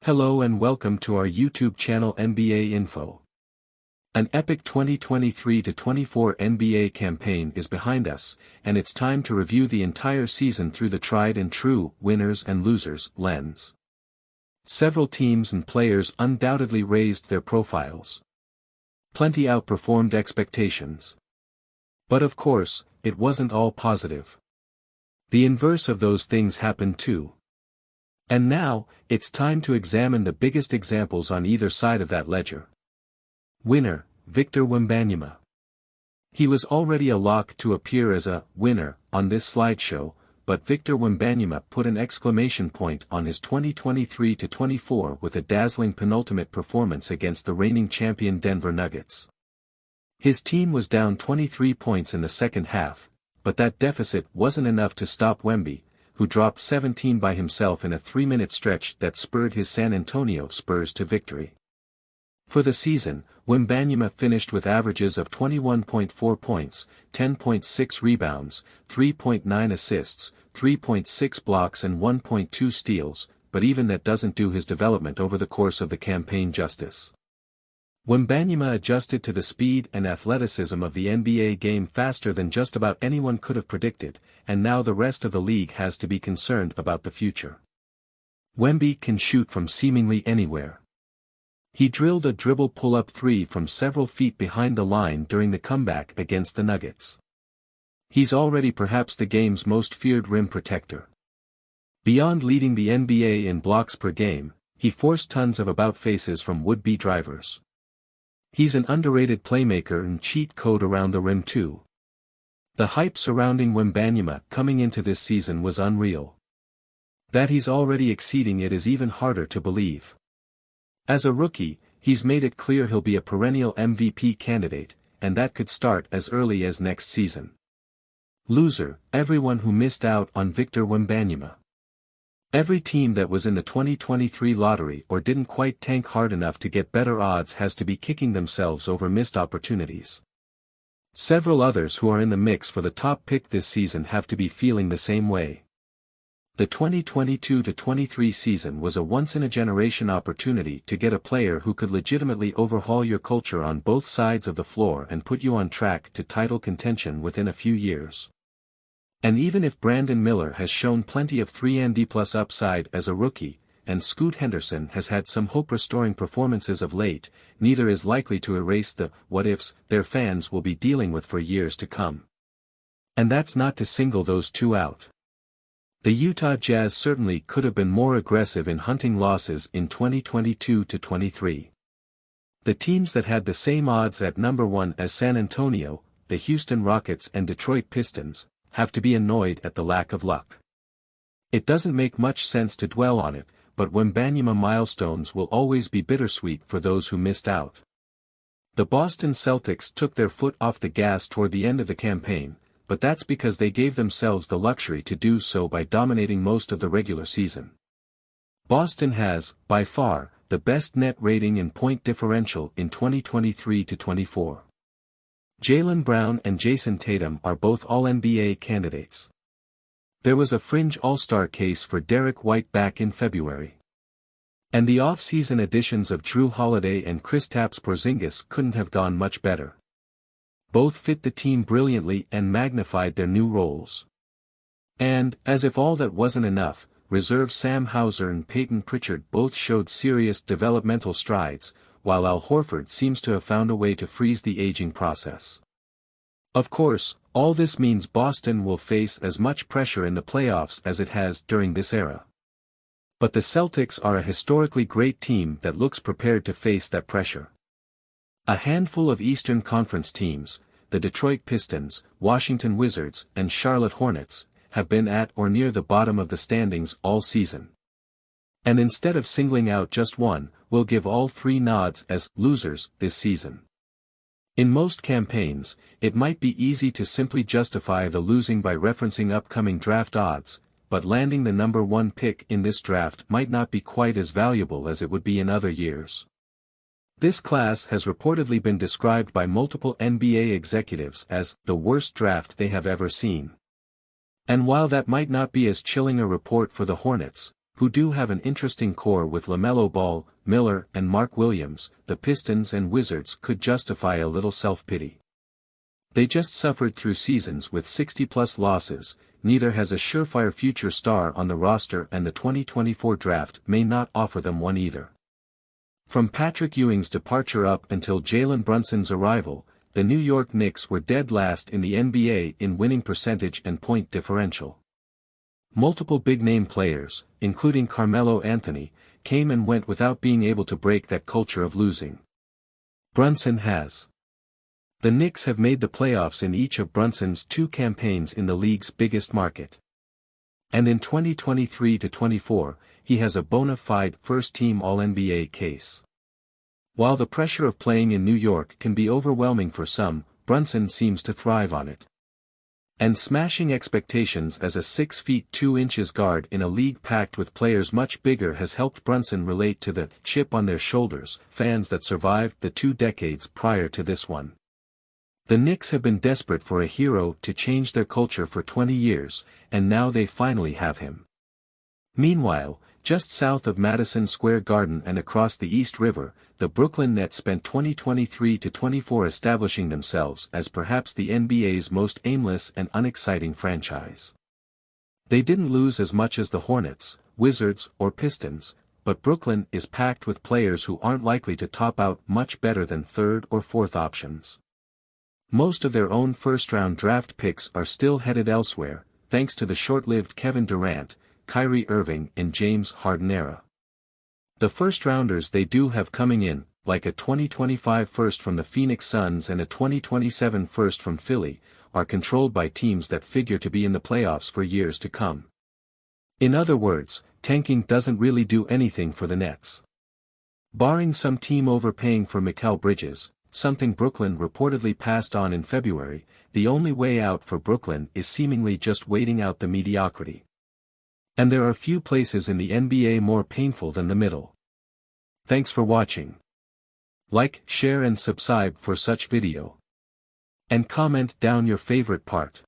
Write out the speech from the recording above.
Hello and welcome to our YouTube channel NBA Info. An epic 2023-24 NBA campaign is behind us, and it's time to review the entire season through the tried and true winners and losers lens. Several teams and players undoubtedly raised their profiles. Plenty outperformed expectations. But of course, it wasn't all positive. The inverse of those things happened too. And now, it's time to examine the biggest examples on either side of that ledger. Winner, Victor Wembanyama. He was already a lock to appear as a winner on this slideshow, but Victor Wembanyama put an exclamation point on his 2023-24 with a dazzling penultimate performance against the reigning champion Denver Nuggets. His team was down 23 points in the second half, but that deficit wasn't enough to stop Wemby, who dropped 17 by himself in a 3-minute stretch that spurred his San Antonio Spurs to victory. For the season, Wembanyama finished with averages of 21.4 points, 10.6 rebounds, 3.9 assists, 3.6 blocks and 1.2 steals, but even that doesn't do his development over the course of the campaign justice. Wembanyama adjusted to the speed and athleticism of the NBA game faster than just about anyone could have predicted, and now the rest of the league has to be concerned about the future. Wemby can shoot from seemingly anywhere. He drilled a dribble pull-up three from several feet behind the line during the comeback against the Nuggets. He's already perhaps the game's most feared rim protector. Beyond leading the NBA in blocks per game, he forced tons of about-faces from would-be drivers. He's an underrated playmaker and cheat code around the rim too. The hype surrounding Wembanyama coming into this season was unreal. That he's already exceeding it is even harder to believe. As a rookie, he's made it clear he'll be a perennial MVP candidate, and that could start as early as next season. Loser, everyone who missed out on Victor Wembanyama. Every team that was in the 2023 lottery or didn't quite tank hard enough to get better odds has to be kicking themselves over missed opportunities. Several others who are in the mix for the top pick this season have to be feeling the same way. The 2022-23 season was a once-in-a-generation opportunity to get a player who could legitimately overhaul your culture on both sides of the floor and put you on track to title contention within a few years. And even if Brandon Miller has shown plenty of 3&D+ upside as a rookie, and Scoot Henderson has had some hope-restoring performances of late, neither is likely to erase the what-ifs their fans will be dealing with for years to come. And that's not to single those two out. The Utah Jazz certainly could have been more aggressive in hunting losses in 2022-23. The teams that had the same odds at number 1 as San Antonio, the Houston Rockets and Detroit Pistons, have to be annoyed at the lack of luck. It doesn't make much sense to dwell on it, but Wembanyama milestones will always be bittersweet for those who missed out. The Boston Celtics took their foot off the gas toward the end of the campaign, but that's because they gave themselves the luxury to do so by dominating most of the regular season. Boston has, by far, the best net rating and point differential in 2023-24. Jaylen Brown and Jason Tatum are both All-NBA candidates. There was a fringe All-Star case for Derek White back in February. And the off-season additions of Drew Holiday and Kristaps Porzingis couldn't have gone much better. Both fit the team brilliantly and magnified their new roles. And, as if all that wasn't enough, reserve Sam Hauser and Peyton Pritchard both showed serious developmental strides, while Al Horford seems to have found a way to freeze the aging process. Of course, all this means Boston will face as much pressure in the playoffs as it has during this era. But the Celtics are a historically great team that looks prepared to face that pressure. A handful of Eastern Conference teams, the Detroit Pistons, Washington Wizards, and Charlotte Hornets, have been at or near the bottom of the standings all season. And instead of singling out just one, we'll give all three nods as losers this season. In most campaigns, it might be easy to simply justify the losing by referencing upcoming draft odds, but landing the number 1 pick in this draft might not be quite as valuable as it would be in other years. This class has reportedly been described by multiple NBA executives as the worst draft they have ever seen. And while that might not be as chilling a report for the Hornets, who do have an interesting core with LaMelo Ball, Miller and Mark Williams, the Pistons and Wizards could justify a little self-pity. They just suffered through seasons with 60-plus losses, neither has a surefire future star on the roster, and the 2024 draft may not offer them one either. From Patrick Ewing's departure up until Jalen Brunson's arrival, the New York Knicks were dead last in the NBA in winning percentage and point differential. Multiple big-name players, including Carmelo Anthony, came and went without being able to break that culture of losing. Brunson has. The Knicks have made the playoffs in each of Brunson's 2 campaigns in the league's biggest market. And in 2023-24, he has a bona fide first-team All-NBA case. While the pressure of playing in New York can be overwhelming for some, Brunson seems to thrive on it. And smashing expectations as a 6 feet 2 inches guard in a league packed with players much bigger has helped Brunson relate to the chip on their shoulders fans that survived the 2 decades prior to this one. The Knicks have been desperate for a hero to change their culture for 20 years, and now they finally have him. Meanwhile, just south of Madison Square Garden and across the East River, the Brooklyn Nets spent 2023-24 establishing themselves as perhaps the NBA's most aimless and unexciting franchise. They didn't lose as much as the Hornets, Wizards, or Pistons, but Brooklyn is packed with players who aren't likely to top out much better than 3rd or 4th options. Most of their own first-round draft picks are still headed elsewhere, thanks to the short-lived Kevin Durant, Kyrie Irving and James Harden era. The first-rounders they do have coming in, like a 2025 first from the Phoenix Suns and a 2027 first from Philly, are controlled by teams that figure to be in the playoffs for years to come. In other words, tanking doesn't really do anything for the Nets. Barring some team overpaying for Mikal Bridges, something Brooklyn reportedly passed on in February, the only way out for Brooklyn is seemingly just waiting out the mediocrity. And there are few places in the NBA more painful than the middle. Thanks for watching. Like, share and subscribe for such video. And comment down your favorite part.